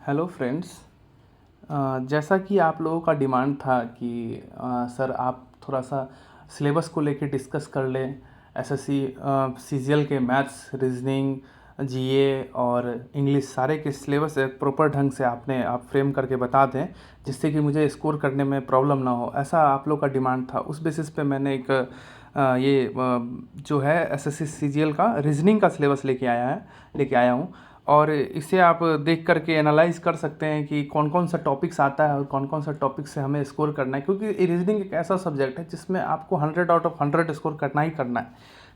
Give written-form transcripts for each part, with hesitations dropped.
Hello friends. जैसा कि आप लोगों का डिमांड था कि सर आप थोड़ा सा सिलेबस को लेके डिस्कस कर लें। एसएससी सीजीएल के मैथ्स, रीजनिंग, जीए और इंग्लिश सारे के सिलेबस एक प्रॉपर ढंग से आप फ्रेम करके बता दें, जिससे कि मुझे स्कोर करने में प्रॉब्लम ना हो। ऐसा आप लोग का डिमांड था। उस बेसिस पे मैंने एक जो है एसएससी सीजीएल का रीजनिंग का सिलेबस लेके आया हूँ। और इसे आप देख करके एनालाइज कर सकते हैं कि कौन कौन सा टॉपिक्स आता है और कौन कौन सा टॉपिक से हमें स्कोर करना है, क्योंकि रीजनिंग एक ऐसा सब्जेक्ट है जिसमें आपको 100 आउट ऑफ 100 स्कोर करना ही करना है,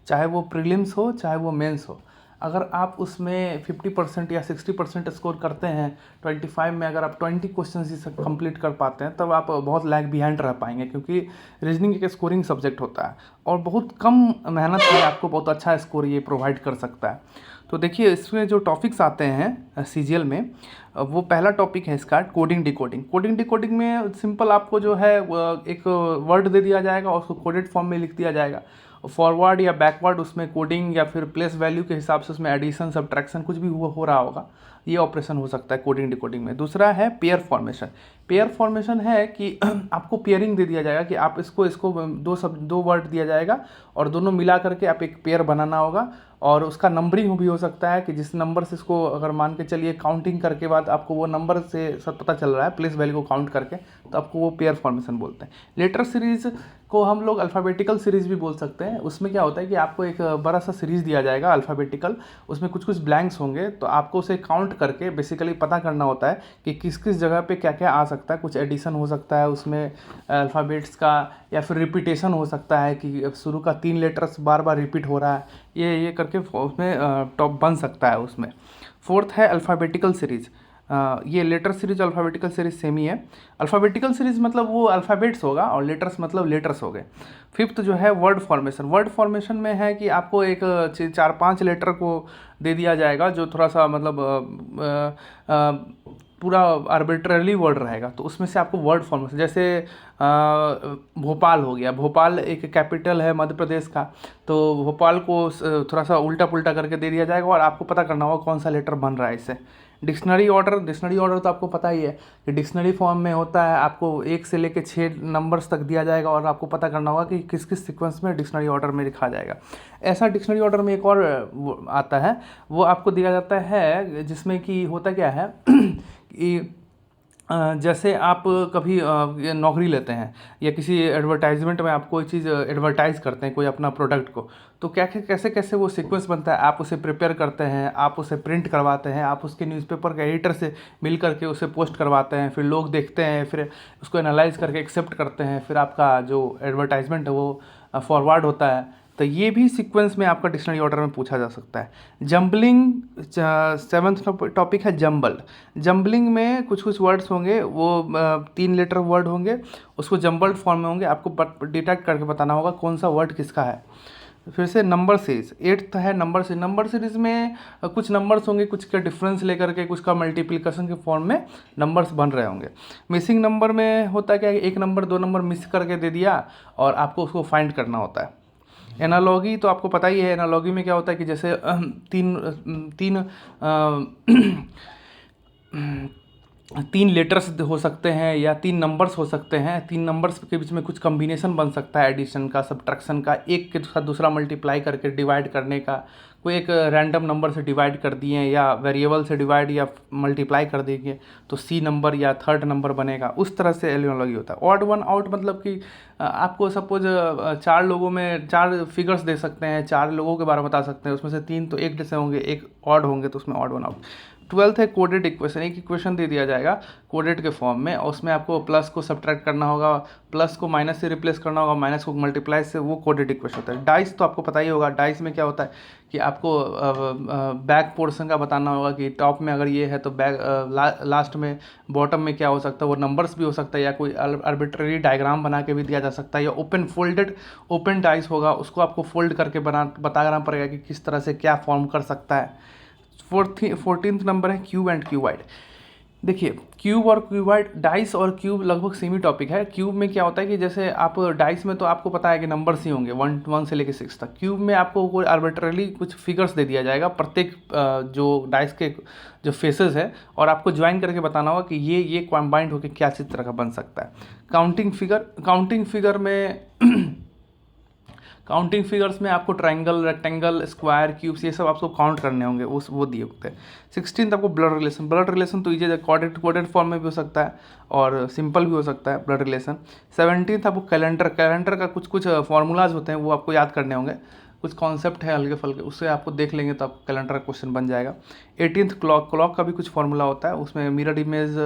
चाहे वो प्रीलिम्स हो चाहे वो मेंस हो। अगर आप उसमें 50% या 60% स्कोर करते हैं, 25 में अगर आप 20 क्वेश्चन ही कंप्लीट कर पाते हैं, तब आप बहुत लैग बिहाइंड रह पाएंगे, क्योंकि रीजनिंग एक स्कोरिंग सब्जेक्ट होता है और बहुत कम मेहनत में आपको बहुत अच्छा स्कोर ये प्रोवाइड कर सकता है। तो देखिए, इसमें जो टॉपिक्स आते हैं सीजीएल में, वो पहला टॉपिक है इसका कोडिंग डिकोडिंग। कोडिंग डिकोडिंग में सिंपल आपको जो है एक वर्ड दे दिया जाएगा और उसको कोडेड फॉर्म में लिख दिया जाएगा। फॉरवर्ड या बैकवर्ड उसमें कोडिंग या फिर प्लेस वैल्यू के हिसाब से उसमें एडिशन सब्ट्रैक्शन कुछ भी हो रहा होगा, ये ऑपरेशन हो सकता है कोडिंग डिकोडिंग में। दूसरा है पेयर फॉर्मेशन। पेयर फॉर्मेशन है कि आपको पेयरिंग दे दिया जाएगा कि आप इसको इसको दो वर्ड दिया जाएगा और दोनों मिला करके आप एक पेयर बनाना होगा। और उसका नंबरिंग भी हो सकता है कि जिस नंबर से इसको अगर मान के चलिए काउंटिंग करके बाद आपको वो नंबर से सब पता चल रहा है प्लेस वैल्यू को काउंट करके, तो आपको वो पेयर फॉर्मेशन बोलते हैं। लेटर सीरीज को हम लोग अल्फ़ाबेटिकल सीरीज भी बोल सकते हैं। उसमें क्या होता है कि आपको एक बड़ा सा सीरीज दिया जाएगा अल्फ़ाबेटिकल, उसमें कुछ कुछ ब्लैंक्स होंगे, तो आपको उसे काउंट करके बेसिकली पता करना होता है कि किस किस जगह पे क्या क्या आ सकता है। कुछ एडिशन हो सकता है उसमें अल्फ़ाबेट्स का, या फिर रिपीटेशन हो सकता है कि शुरू का 3 लेटर्स बार बार रिपीट हो रहा है, ये करके उसमें टॉप बन सकता है उसमें। फोर्थ है अल्फ़ाबेटिकल सीरीज। ये letter series alphabetical series same ही है। अल्फ़ाबेटिकल सीरीज मतलब वो अल्फ़ाबेट्स होगा और लेटर्स मतलब लेटर्स हो गए। फिफ्थ जो है वर्ड फॉर्मेशन। वर्ड फॉर्मेशन में है कि आपको एक 4-5 लेटर को दे दिया जाएगा जो थोड़ा सा मतलब पूरा आर्बिट्ररी वर्ड रहेगा, तो उसमें से आपको वर्ड फॉर्मेशन, जैसे भोपाल हो गया। भोपाल एक कैपिटल है मध्य प्रदेश का, तो भोपाल को थोड़ा सा उल्टा पुल्टा करके दे दिया जाएगा और आपको पता करना होगा कौन सा लेटर बन रहा है इससे। डिक्शनरी ऑर्डर तो आपको पता ही है कि डिक्शनरी फॉर्म में होता है, आपको 1 से लेकर 6 नंबर्स तक दिया जाएगा और आपको पता करना होगा कि किस किस सीक्वेंस में डिक्शनरी ऑर्डर में लिखा जाएगा। ऐसा डिक्शनरी ऑर्डर में एक और आता है, वो आपको दिया जाता है, जिसमें कि होता क्या है कि जैसे आप कभी ये नौकरी लेते हैं या किसी एडवर्टाइजमेंट में आप कोई चीज़ एडवर्टाइज़ करते हैं कोई अपना प्रोडक्ट को, तो क्या कैसे कैसे वो सीक्वेंस बनता है, आप उसे प्रिपेयर करते हैं, आप उसे प्रिंट करवाते हैं, आप उसके न्यूज़पेपर के एडिटर से मिल करके उसे पोस्ट करवाते हैं, फिर लोग देखते हैं, फिर उसको एनालाइज करके एक्सेप्ट करते हैं, फिर आपका जो एडवर्टाइजमेंट है वो फॉरवर्ड होता है। तो ये भी सीक्वेंस में आपका डिक्शनरी ऑर्डर में पूछा जा सकता है। जंबलिंग, सेवन्थ टॉपिक है जंबल। जंबलिंग में कुछ कुछ वर्ड्स होंगे, वो 3 लेटर वर्ड होंगे, उसको जंबल्ड फॉर्म में होंगे, आपको डिटेक्ट करके बताना होगा कौन सा वर्ड किसका है। फिर से नंबर सीरीज, 8th है नंबर सीरीज। नंबर सीरीज में कुछ नंबर्स होंगे, कुछ का डिफरेंस लेकर के, कुछ का मल्टीप्लिकेशन के फॉर्म में नंबर्स बन रहे होंगे। मिसिंग नंबर में होता क्या है, एक नंबर 2 नंबर मिस करके दे दिया और आपको उसको फाइंड करना होता है। एनालॉगी तो आपको पता ही है, एनालॉगी में क्या होता है कि जैसे तीन लेटर्स हो सकते हैं या 3 नंबर्स हो सकते हैं। 3 नंबर्स के बीच में कुछ कम्बिनेशन बन सकता है, एडिशन का, सब्ट्रैक्शन का, एक के साथ दूसरा मल्टीप्लाई करके डिवाइड करने का। कोई एक रैंडम नंबर से डिवाइड कर दिए या वेरिएबल से डिवाइड या मल्टीप्लाई कर देंगे तो सी नंबर या थर्ड नंबर बनेगा। उस तरह से एलियोलॉजी होता है। ऑड वन आउट मतलब कि आपको सपोज 4 लोगों में 4 फिगर्स दे सकते हैं, 4 लोगों के बारे में बता सकते हैं, उसमें से 3 तो एक जैसे होंगे, एक ऑड होंगे, तो उसमें ऑड वन आउट। 12th है कोडेड इक्वेशन। एक इक्वेशन दे दिया जाएगा कोडेड के फॉर्म में और उसमें आपको प्लस को सब्ट्रैक्ट करना होगा, प्लस को माइनस से रिप्लेस करना होगा, माइनस को मल्टीप्लाई से, वो कोडेड इक्वेशन होता है। डाइस तो आपको पता ही होगा। डाइस में क्या होता है कि आपको बैक पोर्शन का बताना होगा कि टॉप में अगर ये है तो बैक लास्ट में बॉटम में क्या हो सकता है, वो नंबर्स भी हो सकता है या कोई आर्बिट्ररी डायग्राम बना के भी दिया जा सकता है, या ओपन डाइस होगा, उसको आपको फोल्ड करके बताना पड़ेगा कि किस तरह से क्या फॉर्म कर सकता है। 14th नंबर है क्यूब एंड क्यूबाइड। देखिए, क्यूब और क्यूबॉइड, डाइस और क्यूब लगभग सेम ही टॉपिक है। क्यूब में क्या होता है कि जैसे आप डाइस में तो आपको पता है कि नंबर्स ही होंगे 1 से लेकर 6 तक। क्यूब में आपको कोई आर्बिट्रली कुछ फिगर्स दे दिया जाएगा प्रत्येक जो डाइस के जो फेसेस है, और आपको ज्वाइन करके बताना होगा कि ये कॉम्बाइंड होकर क्या चित्र का बन सकता है। काउंटिंग फिगर में काउंटिंग फिगर्स में आपको ट्रायंगल, रेक्टेंगल, स्क्वायर, क्यूब्स ये सब आपको काउंट करने होंगे, उस वो दिए होते हैं। 16 आपको ब्लड रिलेशन तो इजी है, कोडेड फॉर्म में भी हो सकता है और सिंपल भी हो सकता है ब्लड रिलेशन। 17 आपको कैलेंडर का कुछ कुछ फार्मूलाज होते हैं, वो आपको याद करने होंगे। कुछ कॉन्सेप्ट है हल्के फुल्के, उससे आपको देख लेंगे तो आपको कैलेंडर का क्वेश्चन बन जाएगा। 18 क्लॉक का भी कुछ फार्मूला होता है, उसमें मिरर इमेज,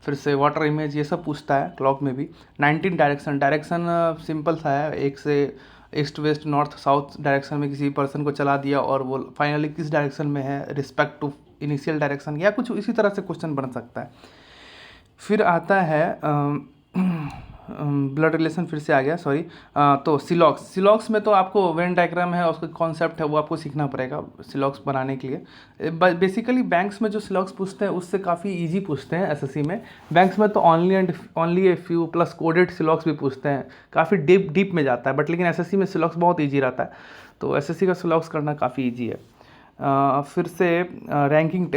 फिर से वाटर इमेज, ये सब पूछता है क्लॉक में भी। 19 डायरेक्शन सिंपल सा है, एक से east west north south direction में किसी पर्सन को चला दिया और वो फाइनली किस डायरेक्शन में है रिस्पेक्ट टू इनिशियल डायरेक्शन, या कुछ इसी तरह से क्वेश्चन बन सकता है। फिर आता है ब्लड रिलेशन, फिर से आ गया सॉरी। तो सिलॉक्स में तो आपको वेन डायग्राम है, उसका कॉन्सेप्ट है, वो आपको सीखना पड़ेगा सिलॉक्स बनाने के लिए। बेसिकली बैंक्स में जो सिलॉक्स पूछते हैं उससे काफ़ी इजी पूछते हैं एसएससी में। बैंक्स में तो only a few plus coded सिलॉक्स भी पूछते हैं, काफ़ी डीप में जाता है, बट लेकिन एसएससी में सिलॉक्स बहुत ईजी रहता है, तो एसएससी का सिलॉक्स करना काफ़ी ईजी है। फिर से रैंकिंग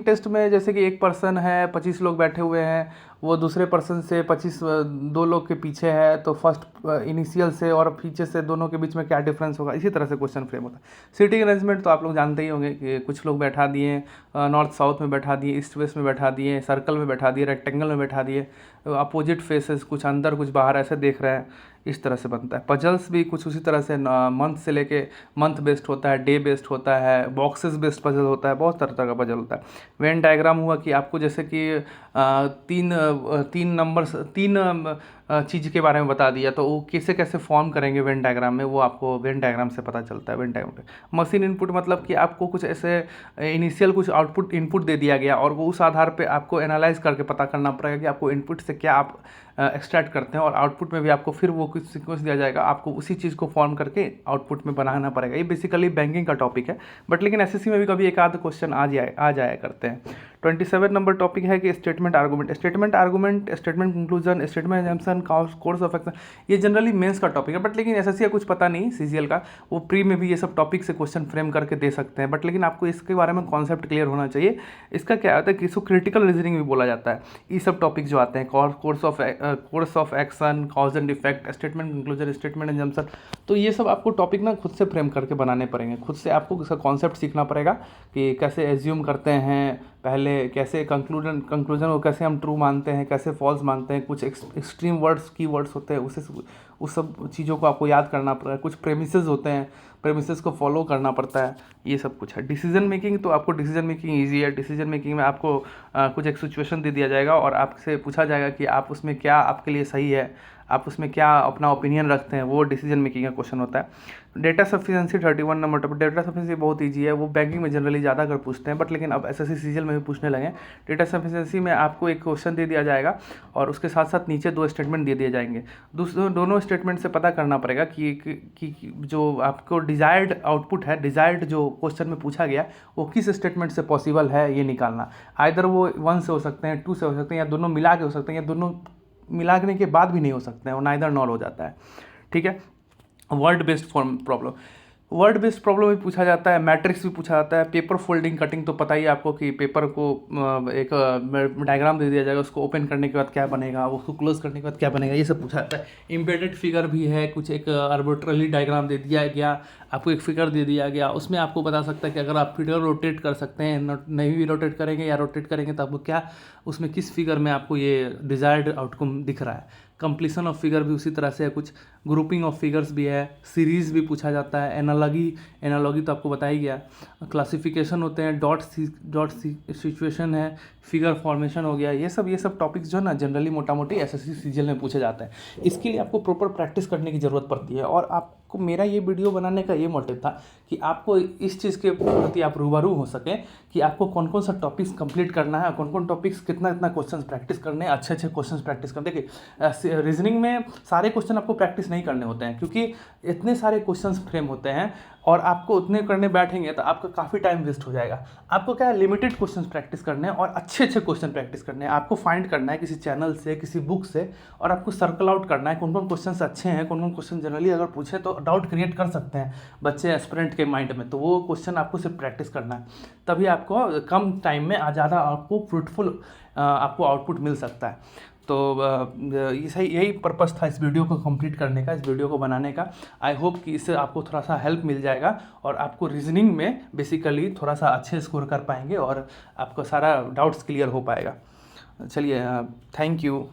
टेस्ट में जैसे कि एक पर्सन है, 25 लोग बैठे हुए हैं, वो दूसरे पर्सन से 2 लोग के पीछे है, तो फर्स्ट इनिशियल से और पीछे से दोनों के बीच में क्या डिफरेंस होगा, इसी तरह से क्वेश्चन फ्रेम होता है। सीटिंग अरेंजमेंट तो आप लोग जानते ही होंगे कि कुछ लोग बैठा दिए, नॉर्थ साउथ में बैठा दिए, ईस्ट वेस्ट में बैठा दिए, सर्कल में बैठा दिए, रेक्टेंगल में बैठा दिए, अपोजिट फेसेस, कुछ अंदर कुछ बाहर ऐसे देख रहे हैं, इस तरह से बनता है। पजल्स भी कुछ उसी तरह से मंथ से लेके मंथ बेस्ड होता है, डे बेस्ड होता है, बॉक्सेस बेस्ड पजल होता है, बहुत तरह का पजल होता है। वेन डायग्राम हुआ कि आपको जैसे कि तीन चीज़ के बारे में बता दिया, तो वो कैसे कैसे फॉर्म करेंगे वेन डायग्राम में, वो आपको वेन डायग्राम से पता चलता है। वेन डायग्राम मशीन इनपुट मतलब कि आपको कुछ ऐसे इनिशियल कुछ आउटपुट इनपुट दे दिया गया, और वो उस आधार पे आपको एनालाइज करके पता करना पड़ेगा कि आपको इनपुट से क्या आप एक्सट्रैक्ट करते हैं, और आउटपुट में भी आपको फिर वो कुछ सीक्वेंस दिया जाएगा, आपको उसी चीज़ को फॉर्म करके आउटपुट में बनाना पड़ेगा। ये बेसिकली बैंकिंग का टॉपिक है, बट लेकिन एसएससी में भी कभी एक आध क्वेश्चन आ जाया करते हैं। 27 नंबर टॉपिक है कि statement argument, statement conclusion, statement exemption, course of action, ये जनरली मेंस का टॉपिक है, बट लेकिन एसएससी का कुछ पता नहीं सीजीएल का, वो प्री में भी ये सब टॉपिक से क्वेश्चन फ्रेम करके दे सकते हैं, बट लेकिन आपको इसके बारे में कॉन्सेप्ट क्लियर होना चाहिए। इसका क्या होता है कि इसको क्रिटिकल रीजनिंग भी बोला जाता है। ये सब टॉपिक जो आते हैं, course of action, cause and effect, statement conclusion, statement exemption, तो ये सब आपको टॉपिक ना खुद से फ्रेम करके बनाने पड़ेंगे, खुद से आपको इसका कॉन्सेप्ट सीखना पड़ेगा कि कैसे एज्यूम करते हैं, पहले कैसे कंक्लूजन को कैसे हम ट्रू मानते हैं, कैसे फॉल्स मानते हैं, कुछ एक्सट्रीम वर्ड्स की वर्ड्स होते हैं, उस सब चीज़ों को आपको याद करना पड़ेगा। कुछ प्रेमिसेस होते हैं, प्रेमिसेस को फॉलो करना पड़ता है, ये सब कुछ है। डिसीजन मेकिंग, तो आपको डिसीजन मेकिंग ईजी है। डिसीजन मेकिंग में आपको कुछ एक सिचुएशन दे दिया जाएगा और आपसे पूछा जाएगा कि आप उसमें क्या आपके लिए सही है, आप उसमें क्या अपना ओपिनियन रखते हैं, वो डिसीजन मेकिंग का क्वेश्चन होता है। Data sufficiency 31 number topic, data sufficiency बहुत ईजी है, वो बैंकिंग में जनरली ज़्यादा कर पूछते हैं, बट लेकिन अब एसएससी सीजीएल में भी पूछने लगे। डेटा सफिशिएंसी में आपको एक क्वेश्चन दे दिया जाएगा और उसके साथ साथ नीचे 2 स्टेटमेंट दे दिए जाएंगे। दोनों स्टेटमेंट से पता करना पड़ेगा कि जो आपको डिज़ायर्ड आउटपुट है, डिज़ायर्ड जो क्वेश्चन में पूछा गया, वो किस स्टेटमेंट से पॉसिबल है, ये निकालना। आइदर वो 1 से हो सकते हैं, 2 से हो सकते हैं, या दोनों मिला के हो सकते हैं, या दोनों मिलाने के बाद भी नहीं हो सकते हैं, और नाइदर नॉर हो जाता है। ठीक है। वर्ड बेस्ड प्रॉब्लम भी पूछा जाता है, मैट्रिक्स भी पूछा जाता है। पेपर फोल्डिंग कटिंग तो पता ही आपको कि पेपर को एक डायग्राम दे दिया जाएगा, उसको ओपन करने के बाद क्या बनेगा, उसको क्लोज करने के बाद क्या बनेगा, ये सब पूछा जाता है। एम्बेडेड फिगर भी है, कुछ एक आर्बिट्ररी डायग्राम दे दिया गया, आपको एक फिगर दे दिया गया, उसमें आपको बता सकता है कि अगर आप फिगर रोटेट कर सकते हैं, नहीं भी रोटेट करेंगे या रोटेट करेंगे तो आपको क्या उसमें किस फिगर में आपको ये डिज़ायर्ड आउटकम दिख रहा है। कंप्लीशन ऑफ फिगर भी उसी तरह से है, कुछ ग्रुपिंग ऑफ फिगर्स भी है, सीरीज़ भी पूछा जाता है, एनालॉगी तो आपको बता ही गया, क्लासिफिकेशन होते हैं, डॉट सिचुएशन है, फिगर फॉर्मेशन हो गया, ये सब टॉपिक्स जो है ना जनरली मोटा मोटी एसएससी सीजीएल में पूछे जाते हैं। इसके लिए आपको प्रॉपर प्रैक्टिस करने की ज़रूरत पड़ती है, और आपको मेरा ये वीडियो बनाने का ये मोटिव था कि आपको इस चीज़ के प्रति आप रूबरू हो सकें कि आपको कौन कौन सा टॉपिक्स कंप्लीट करना है, कौन कौन टॉपिक्स कितना क्वेश्चन प्रैक्टिस करने हैं, अच्छे क्वेश्चन प्रैक्टिस करने। देखिए रीजनिंग में सारे क्वेश्चन आपको प्रैक्टिस नहीं करने होते हैं, क्योंकि इतने सारे क्वेश्चंस फ्रेम होते हैं, और आपको उतने करने बैठेंगे तो आपका काफ़ी टाइम वेस्ट हो जाएगा। आपको क्या है, लिमिटेड क्वेश्चंस प्रैक्टिस करने हैं और अच्छे अच्छे क्वेश्चन प्रैक्टिस करने हैं। आपको फाइंड करना है किसी चैनल से, किसी बुक से, और आपको सर्कल आउट करना है कौन कौन क्वेश्चन अच्छे हैं, कौन कौन क्वेश्चन जनरली अगर पूछे तो डाउट क्रिएट कर सकते हैं बच्चे एस्पिरेंट के माइंड में, तो वो क्वेश्चन आपको सिर्फ प्रैक्टिस करना है। तभी आपको कम टाइम में ज़्यादा आपको फ्रूटफुल आपको आउटपुट मिल सकता है। तो ये सही, यही पर्पस था इस वीडियो को कंप्लीट करने का, इस वीडियो को बनाने का। आई होप कि इससे आपको थोड़ा सा हेल्प मिल जाएगा और आपको रीजनिंग में बेसिकली थोड़ा सा अच्छे स्कोर कर पाएंगे और आपका सारा डाउट्स क्लियर हो पाएगा। चलिए, थैंक यू।